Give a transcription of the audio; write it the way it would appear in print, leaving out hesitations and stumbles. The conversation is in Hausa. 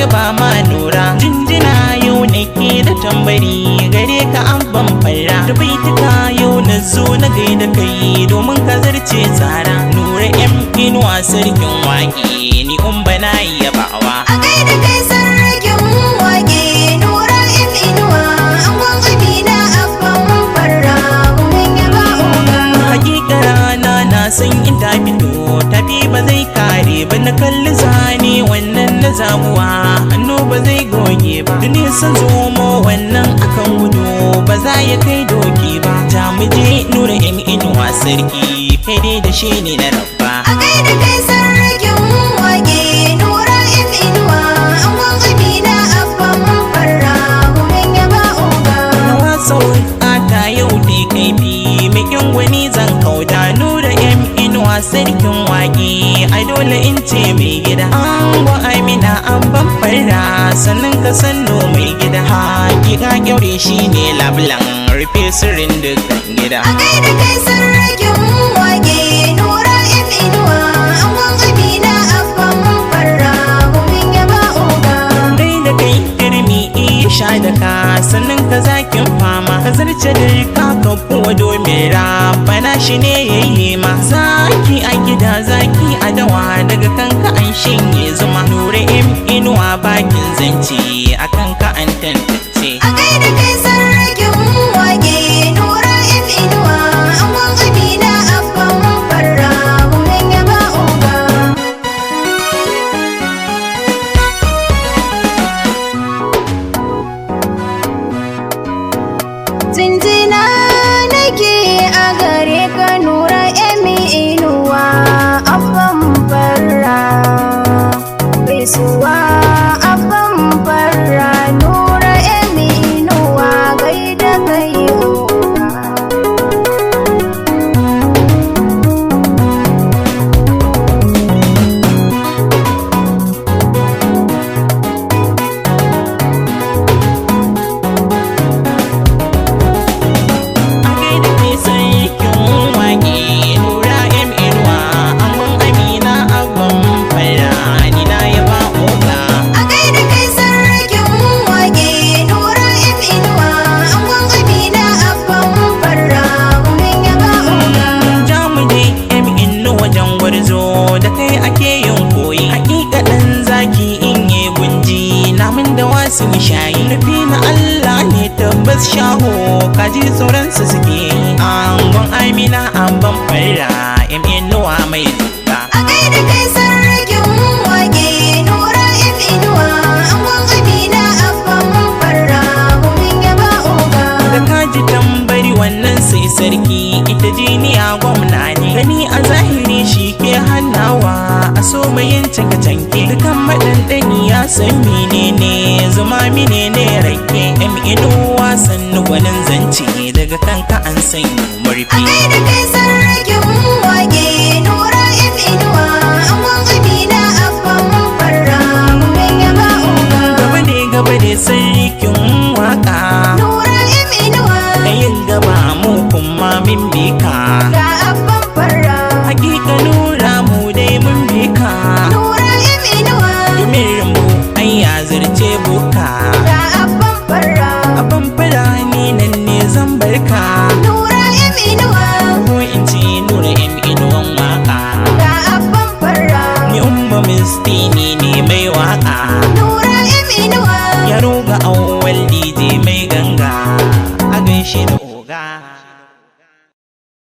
yaba ma nura, jinjina yau nake da tambari gare ka an ban fara. Da baituka yau na zo na gaida kai domin ka zarce tsara. Nura inuwa sarkin waƙe ni umba na yabawa. A gaida kai sarkin waƙe Nura inuwa angon Amina abban farra mun yaba oga. Hakika rana na san in ta fito tafi ba zai kare ba, na kalli zane wannan na zamuwa hannu ba zai goge ba. Duni sun zomo wannan akan gudu ba za ya kai doki ba. Ta muje Nura inuwa sarki kai dai da shi ne na rabba. A gaida kai sarkin waƙe Nura inuwa angon Amina abban farra mun yaba oga. Nawa sauƙata yau dai kaifi mikin gwani zan kauda. Nura inuwa sarkin waƙe ai dole in ce mai gida. Angon Amina an ban farra sannan ka sanno mai gida. Hakika kyaure shi ne labulan rufe sirrin dukkan gida. A gaida kai sarkin waƙe Nura inuwa angon Amina abban farra mun yaba oga. Dai da kai irmi isha da ka sannan ka zakin fama, ka zarce dirka ka kuwa domin rabana shi ne yayi ma. Zaki a gida zaki a dawa daga kanka an shinye zuma. Nura inuwa bakin zance akan ka an tantance. A gaida kai sarkin waƙe Nura inuwa angon Amina abban farra mun yaba oga. Jinjina nake a gare ka Nura inuwa abban farra, gaisuwa abban farra Nura inuwa gaida kai oga. A gaida kai sarkin waƙe Nura inuwa angon Amina abban farra ni na yaba oga. A gaida kai sarkin waƙe Nura inuwa angon Amina abban farra mun yaba oga. Jamu dai inu wajen gwarzo da kai ake yin koyi. Hakika ɗan zaki in yi gunji namun da wasu shayi. Nufi na Allah ne tabbas shaho kaji sauransu suke. Angon Amina an ban farra inuwa mai duka. A gaida kai sarkin waƙe Nura inuwa angon Amina abban farra mun yaba oga. Da kaji tambari wannan sai sarki ita jiniya gwamna ne. Gani a zahiri shi ke hannawa a so mayin canke. Dukan maɗanɗani ya san menene zuma menene rake. Inuwa sannu gwanin zance daga kanka an sanya A murfi. gaida kai sarkin waƙe Nura inuwa angon Amina abban farra mun yaba oga. Gaba ne sarkin waka, Nura inuwa kayin gaba mu kuma min bika. ga abban farra. Hakika Nura mu dai mun bika. Nura inuwa Domin mu ai ya zarce buka. ga abban farra. Abin fulani nan ne zan barka. Nura inuwa Ko in ce Nura inuwan waka. ga abban farra. Ni umma mistini ne mai waka. Nura inuwa Yaro ga awwal DJ mai ganga a gaishe da oga.